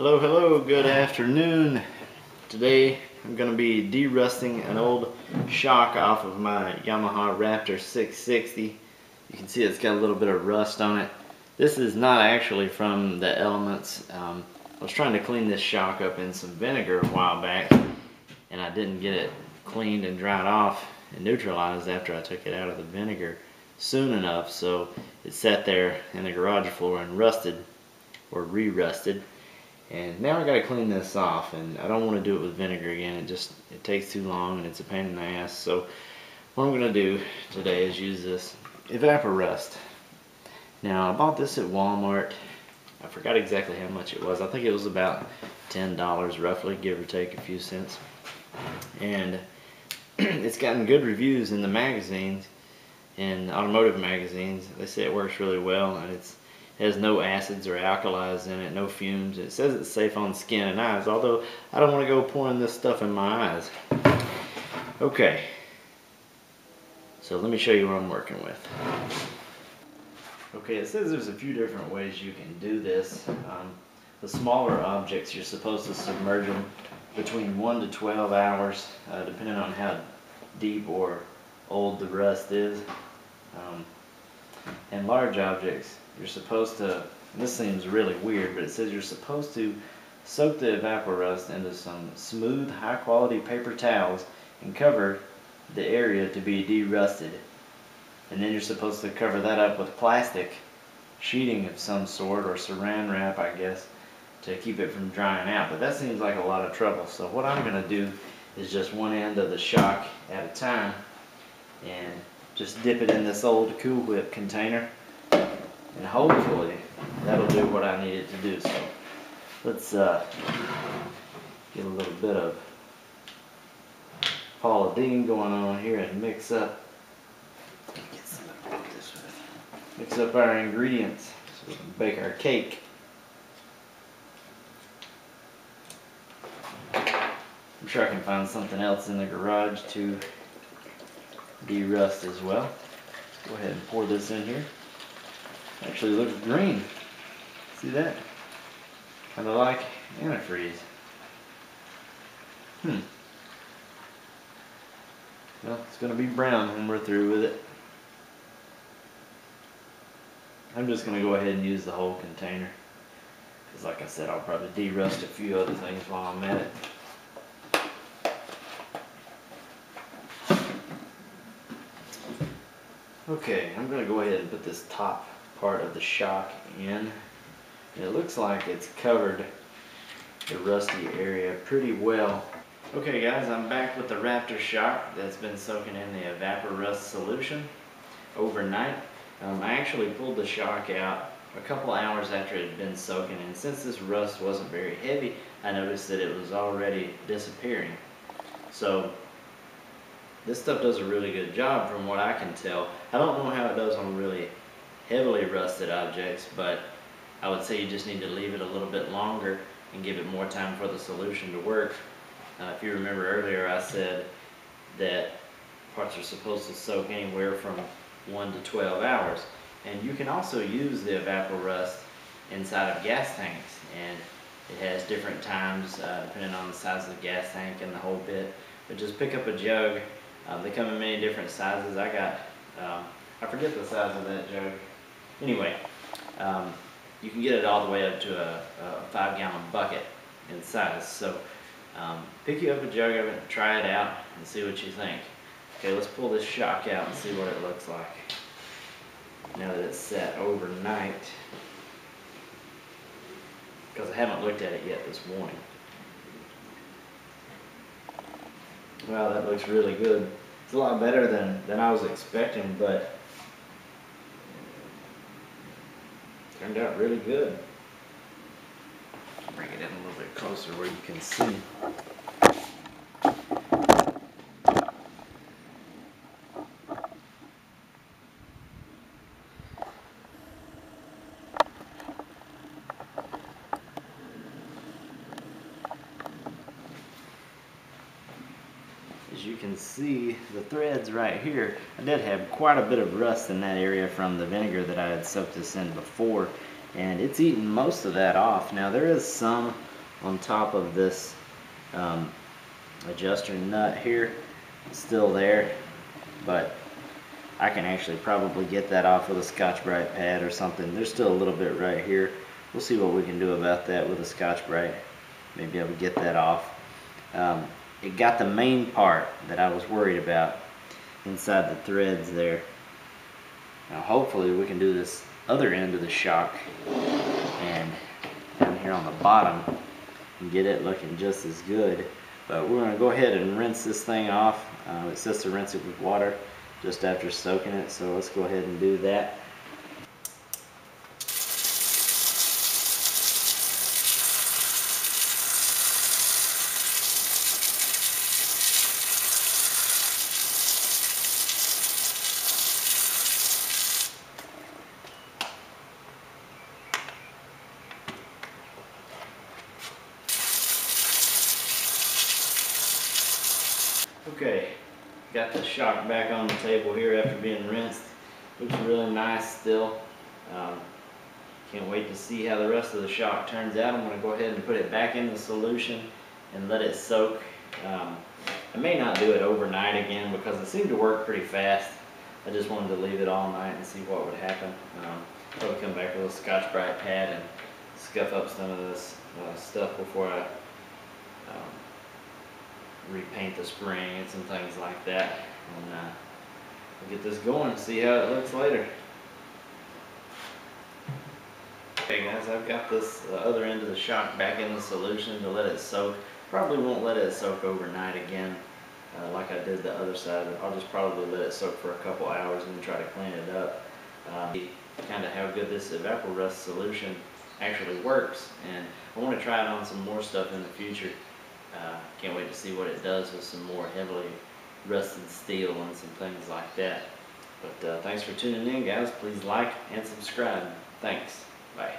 Hello, good afternoon. Today I'm going to be de-rusting an old shock off of my Yamaha Raptor 660. You can see it's got a little bit of rust on it. This is not actually from the elements. I was trying to clean this shock up in some vinegar a while back, and I didn't get it cleaned and dried off and neutralized after I took it out of the vinegar soon enough, so it sat there in the garage floor and rusted or re-rusted. And now I gotta clean this off, and I don't want to do it with vinegar again. It takes too long and it's a pain in the ass. So what I'm gonna do today is use this Evapo-Rust. Now I bought this at Walmart. I forgot exactly how much it was. I think it was about $10 roughly, give or take a few cents. And it's gotten good reviews in the magazines, in automotive magazines. They say it works really well, and it has no acids or alkalis in it, no fumes. It says it's safe on skin and eyes, although I don't want to go pouring this stuff in my eyes. Okay, so let me show you what I'm working with. Okay, it says there's a few different ways you can do this. The smaller objects, you're supposed to submerge them between 1 to 12 hours, depending on how deep or old the rust is. And large objects, you're supposed to, this seems really weird, but it says you're supposed to soak the Evapo-Rust into some smooth, high-quality paper towels and cover the area to be de-rusted. And then you're supposed to cover that up with plastic sheeting of some sort, or saran wrap, I guess, to keep it from drying out. But that seems like a lot of trouble. So what I'm going to do is just one end of the shock at a time, and just dip it in this old Cool Whip container, and hopefully that'll do what I need it to do. So let's get a little bit of Paula Deen going on here and mix up. Get something to put this with. Mix up our ingredients so we can bake our cake. I'm sure I can find something else in the garage to de-rust as well. Let's go ahead and pour this in here. Actually looks green. See that? Kind of like antifreeze. Well, it's going to be brown when we're through with it. I'm just going to go ahead and use the whole container, because like I said, I'll probably de-rust a few other things while I'm at it. Okay, I'm going to go ahead and put this top part of the shock in. And it looks like it's covered the rusty area pretty well. Okay guys, I'm back with the Raptor shock that's been soaking in the Evapo-Rust solution overnight. I actually pulled the shock out a couple hours after it had been soaking, and since this rust wasn't very heavy, I noticed that it was already disappearing. So this stuff does a really good job from what I can tell. I don't know how it does on really heavily rusted objects, but I would say you just need to leave it a little bit longer and give it more time for the solution to work. If you remember earlier, I said that parts are supposed to soak anywhere from 1 to 12 hours. And you can also use the Evapo-Rust inside of gas tanks, and it has different times depending on the size of the gas tank and the whole bit. But just pick up a jug. They come in many different sizes. I got, I forget the size of that jug. Anyway, you can get it all the way up to a 5-gallon bucket in size. So pick you up a jug of it, try it out, and see what you think. Okay, let's pull this shock out and see what it looks like now that it's set overnight, because I haven't looked at it yet this morning. Wow, that looks really good. It's a lot better than I was expecting, but turned out really good. Bring it in a little bit closer where you can see. As you can see, the threads right here, I did have quite a bit of rust in that area from the vinegar that I had soaked this in before, and it's eaten most of that off. Now there is some on top of this adjuster nut here. It's still there, but I can actually probably get that off with a Scotch-Brite pad or something. There's still a little bit right here. We'll see what we can do about that with a Scotch-Brite. Maybe I would get that off. It got the main part that I was worried about inside the threads there. Now hopefully we can do this other end of the shock and down here on the bottom and get it looking just as good. But we're going to go ahead and rinse this thing off. It says to rinse it with water just after soaking it, so let's go ahead and do that. Okay, got the shock back on the table here after being rinsed. Looks really nice still. Can't wait to see how the rest of the shock turns out. I'm going to go ahead and put it back in the solution and let it soak. I may not do it overnight again because it seemed to work pretty fast. I just wanted to leave it all night and see what would happen. Probably come back with a Scotch-Brite pad and scuff up some of this stuff before I repaint the spring and some things like that, and we'll get this going and see how it looks later. Okay guys, I've got this other end of the shock back in the solution to let it soak. Probably won't let it soak overnight again like I did the other side. I'll just probably let it soak for a couple hours and then try to clean it up. Kind of how good this Evapo-Rust solution actually works, and I want to try it on some more stuff in the future. Can't wait to see what it does with some more heavily rusted steel and some things like that. But thanks for tuning in, guys. Please like and subscribe. Thanks. Bye.